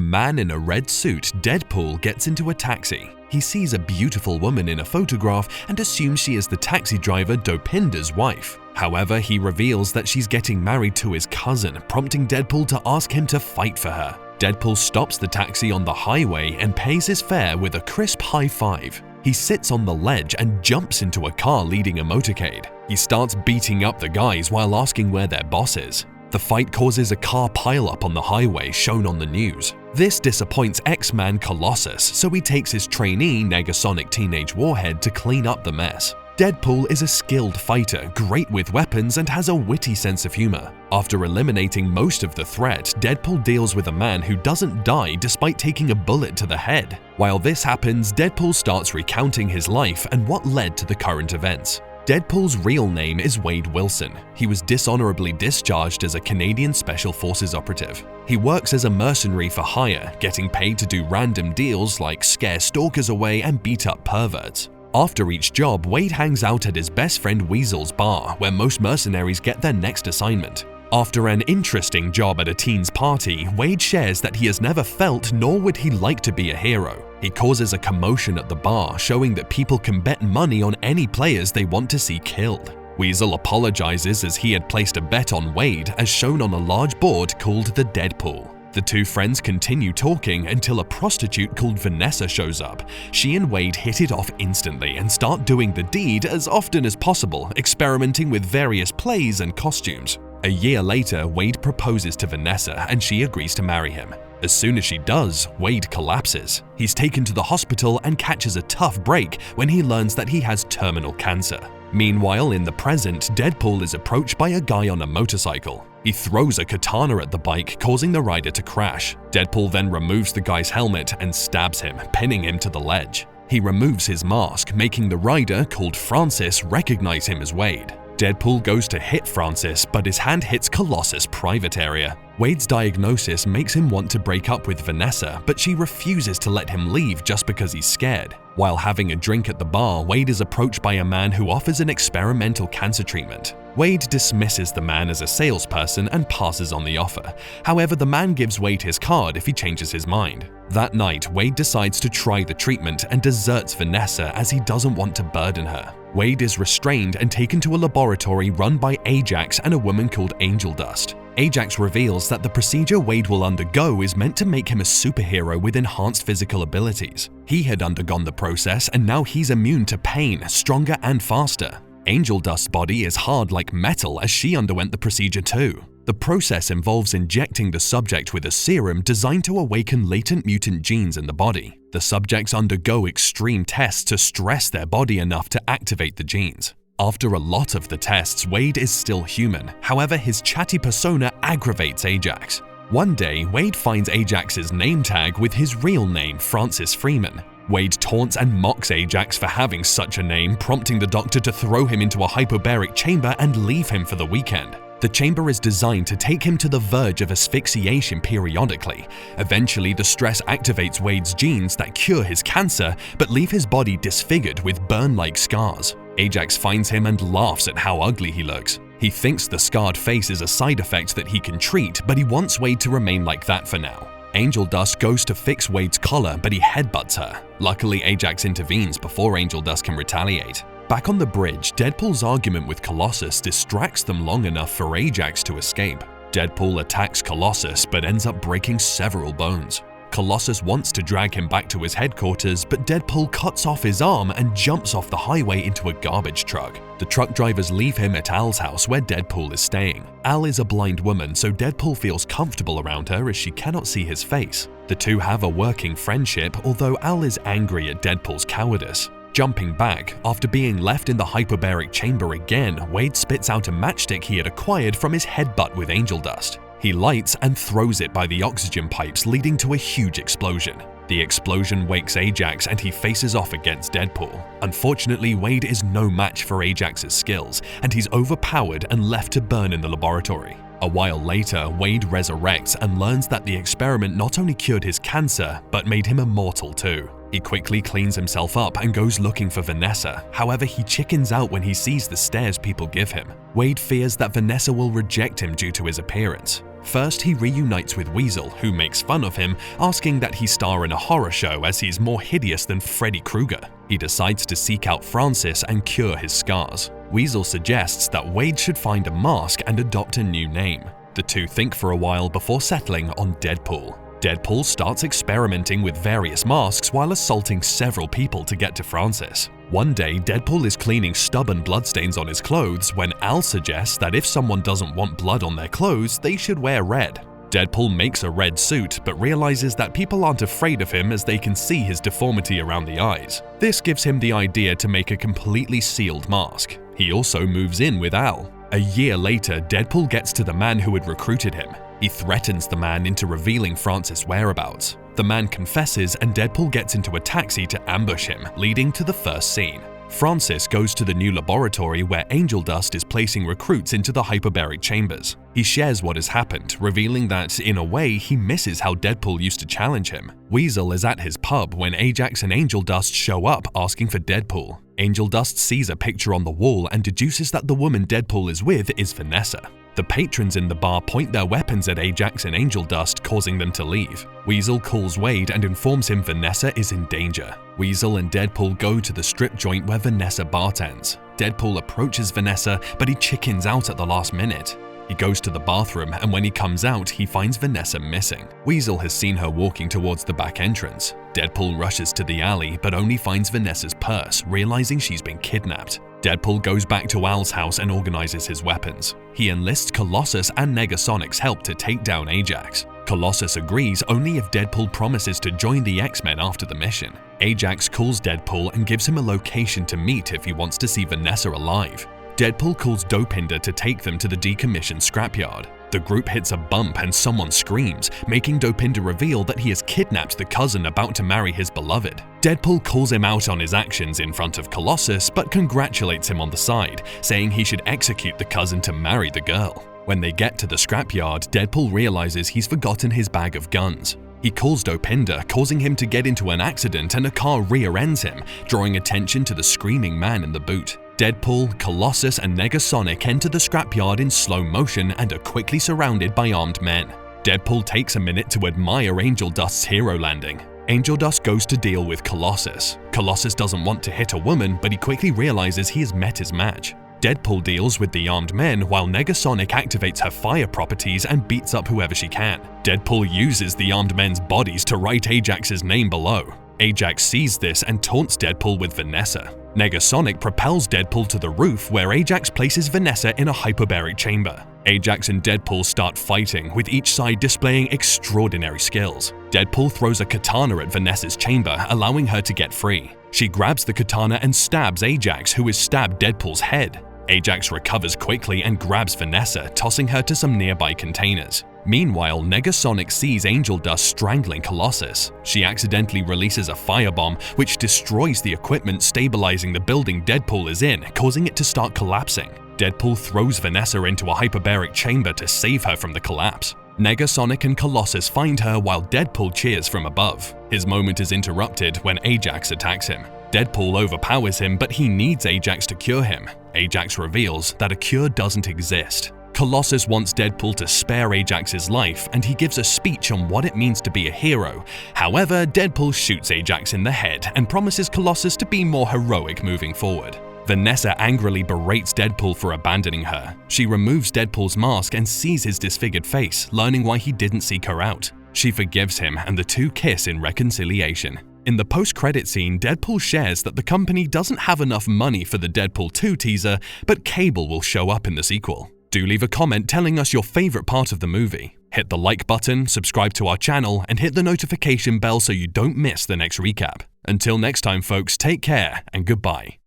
A man in a red suit, Deadpool, gets into a taxi. He sees a beautiful woman in a photograph and assumes she is the taxi driver Dopinder's wife. However, he reveals that she's getting married to his cousin, prompting Deadpool to ask him to fight for her. Deadpool stops the taxi on the highway and pays his fare with a crisp high five. He sits on the ledge and jumps into a car leading a motorcade. He starts beating up the guys while asking where their boss is. The fight causes a car pileup on the highway shown on the news. This disappoints X-Man Colossus, so he takes his trainee Negasonic teenage Warhead to clean up the mess. Deadpool is a skilled fighter, great with weapons, and has a witty sense of humor. After eliminating most of the threat, Deadpool deals with a man who doesn't die despite taking a bullet to the head. While this happens, Deadpool starts recounting his life and what led to the current events. Deadpool's real name is Wade Wilson. He was dishonorably discharged as a Canadian Special Forces operative. He works as a mercenary for hire, getting paid to do random deals like scare stalkers away and beat up perverts. After each job, Wade hangs out at his best friend Weasel's bar, where most mercenaries get their next assignment. After an interesting job at a teen's party, Wade shares that he has never felt nor would he like to be a hero. He causes a commotion at the bar, showing that people can bet money on any players they want to see killed. Weasel apologizes as he had placed a bet on Wade, as shown on a large board called the Deadpool. The two friends continue talking until a prostitute called Vanessa shows up. She and Wade hit it off instantly and start doing the deed as often as possible, experimenting with various plays and costumes. A year later, Wade proposes to Vanessa and she agrees to marry him. As soon as she does, Wade collapses. He's taken to the hospital and catches a tough break when he learns that he has terminal cancer. Meanwhile, in the present, Deadpool is approached by a guy on a motorcycle. He throws a katana at the bike, causing the rider to crash. Deadpool then removes the guy's helmet and stabs him, pinning him to the ledge. He removes his mask, making the rider, called Francis, recognize him as Wade. Deadpool goes to hit Francis, but his hand hits Colossus' private area. Wade's diagnosis makes him want to break up with Vanessa, but she refuses to let him leave just because he's scared. While having a drink at the bar, Wade is approached by a man who offers an experimental cancer treatment. Wade dismisses the man as a salesperson and passes on the offer. However, the man gives Wade his card if he changes his mind. That night, Wade decides to try the treatment and deserts Vanessa as he doesn't want to burden her. Wade is restrained and taken to a laboratory run by Ajax and a woman called Angel Dust. Ajax reveals that the procedure Wade will undergo is meant to make him a superhero with enhanced physical abilities. He had undergone the process and now he's immune to pain, stronger and faster. Angel Dust's body is hard like metal as she underwent the procedure too. The process involves injecting the subject with a serum designed to awaken latent mutant genes in the body. The subjects undergo extreme tests to stress their body enough to activate the genes. After a lot of the tests, Wade is still human. However, his chatty persona aggravates Ajax. One day, Wade finds Ajax's name tag with his real name, Francis Freeman. Wade taunts and mocks Ajax for having such a name, prompting the doctor to throw him into a hyperbaric chamber and leave him for the weekend. The chamber is designed to take him to the verge of asphyxiation periodically. Eventually, the stress activates Wade's genes that cure his cancer, but leave his body disfigured with burn-like scars. Ajax finds him and laughs at how ugly he looks. He thinks the scarred face is a side effect that he can treat, but he wants Wade to remain like that for now. Angel Dust goes to fix Wade's collar, but he headbutts her. Luckily, Ajax intervenes before Angel Dust can retaliate. Back on the bridge, Deadpool's argument with Colossus distracts them long enough for Ajax to escape. Deadpool attacks Colossus but ends up breaking several bones. Colossus wants to drag him back to his headquarters, but Deadpool cuts off his arm and jumps off the highway into a garbage truck. The truck drivers leave him at Al's house where Deadpool is staying. Al is a blind woman, so Deadpool feels comfortable around her as she cannot see his face. The two have a working friendship, although Al is angry at Deadpool's cowardice. Jumping back, after being left in the hyperbaric chamber again, Wade spits out a matchstick he had acquired from his headbutt with Angel Dust. He lights and throws it by the oxygen pipes, leading to a huge explosion. The explosion wakes Ajax and he faces off against Deadpool. Unfortunately, Wade is no match for Ajax's skills, and he's overpowered and left to burn in the laboratory. A while later, Wade resurrects and learns that the experiment not only cured his cancer, but made him immortal too. He quickly cleans himself up and goes looking for Vanessa. However, he chickens out when he sees the stares people give him. Wade fears that Vanessa will reject him due to his appearance. First, he reunites with Weasel, who makes fun of him, asking that he star in a horror show as he's more hideous than Freddy Krueger. He decides to seek out Francis and cure his scars. Weasel suggests that Wade should find a mask and adopt a new name. The two think for a while before settling on Deadpool. Deadpool starts experimenting with various masks while assaulting several people to get to Francis. One day, Deadpool is cleaning stubborn bloodstains on his clothes when Al suggests that if someone doesn't want blood on their clothes, they should wear red. Deadpool makes a red suit, but realizes that people aren't afraid of him as they can see his deformity around the eyes. This gives him the idea to make a completely sealed mask. He also moves in with Al. A year later, Deadpool gets to the man who had recruited him. He threatens the man into revealing Francis' whereabouts. The man confesses and Deadpool gets into a taxi to ambush him, leading to the first scene. Francis goes to the new laboratory where Angel Dust is placing recruits into the hyperbaric chambers. He shares what has happened, revealing that, in a way, he misses how Deadpool used to challenge him. Weasel is at his pub when Ajax and Angel Dust show up asking for Deadpool. Angel Dust sees a picture on the wall and deduces that the woman Deadpool is with is Vanessa. The patrons in the bar point their weapons at Ajax and Angel Dust, causing them to leave. Weasel calls Wade and informs him Vanessa is in danger. Weasel and Deadpool go to the strip joint where Vanessa bartends. Deadpool approaches Vanessa, but he chickens out at the last minute. He goes to the bathroom, and when he comes out, he finds Vanessa missing. Weasel has seen her walking towards the back entrance. Deadpool rushes to the alley, but only finds Vanessa's purse, realizing she's been kidnapped. Deadpool goes back to Al's house and organizes his weapons. He enlists Colossus and Negasonic's help to take down Ajax. Colossus agrees only if Deadpool promises to join the X-Men after the mission. Ajax calls Deadpool and gives him a location to meet if he wants to see Vanessa alive. Deadpool calls Dopinder to take them to the decommissioned scrapyard. The group hits a bump and someone screams, making Dopinder reveal that he has kidnapped the cousin about to marry his beloved. Deadpool calls him out on his actions in front of Colossus, but congratulates him on the side, saying he should execute the cousin to marry the girl. When they get to the scrapyard, Deadpool realizes he's forgotten his bag of guns. He calls Dopinder, causing him to get into an accident and a car rear-ends him, drawing attention to the screaming man in the boot. Deadpool, Colossus, and Negasonic enter the scrapyard in slow motion and are quickly surrounded by armed men. Deadpool takes a minute to admire Angel Dust's hero landing. Angel Dust goes to deal with Colossus. Colossus doesn't want to hit a woman, but he quickly realizes he has met his match. Deadpool deals with the armed men while Negasonic activates her fire properties and beats up whoever she can. Deadpool uses the armed men's bodies to write Ajax's name below. Ajax sees this and taunts Deadpool with Vanessa. Negasonic propels Deadpool to the roof where Ajax places Vanessa in a hyperbaric chamber. Ajax and Deadpool start fighting, with each side displaying extraordinary skills. Deadpool throws a katana at Vanessa's chamber, allowing her to get free. She grabs the katana and stabs Ajax, who has stabbed Deadpool's head. Ajax recovers quickly and grabs Vanessa, tossing her to some nearby containers. Meanwhile, Negasonic sees Angel Dust strangling Colossus. She accidentally releases a firebomb, which destroys the equipment stabilizing the building Deadpool is in, causing it to start collapsing. Deadpool throws Vanessa into a hyperbaric chamber to save her from the collapse. Negasonic and Colossus find her while Deadpool cheers from above. His moment is interrupted when Ajax attacks him. Deadpool overpowers him, but he needs Ajax to cure him. Ajax reveals that a cure doesn't exist. Colossus wants Deadpool to spare Ajax's life, and he gives a speech on what it means to be a hero. However, Deadpool shoots Ajax in the head and promises Colossus to be more heroic moving forward. Vanessa angrily berates Deadpool for abandoning her. She removes Deadpool's mask and sees his disfigured face, learning why he didn't seek her out. She forgives him, and the two kiss in reconciliation. In the post-credit scene, Deadpool shares that the company doesn't have enough money for the Deadpool 2 teaser, but Cable will show up in the sequel. Do leave a comment telling us your favorite part of the movie. Hit the like button, subscribe to our channel, and hit the notification bell so you don't miss the next recap. Until next time folks, take care and goodbye.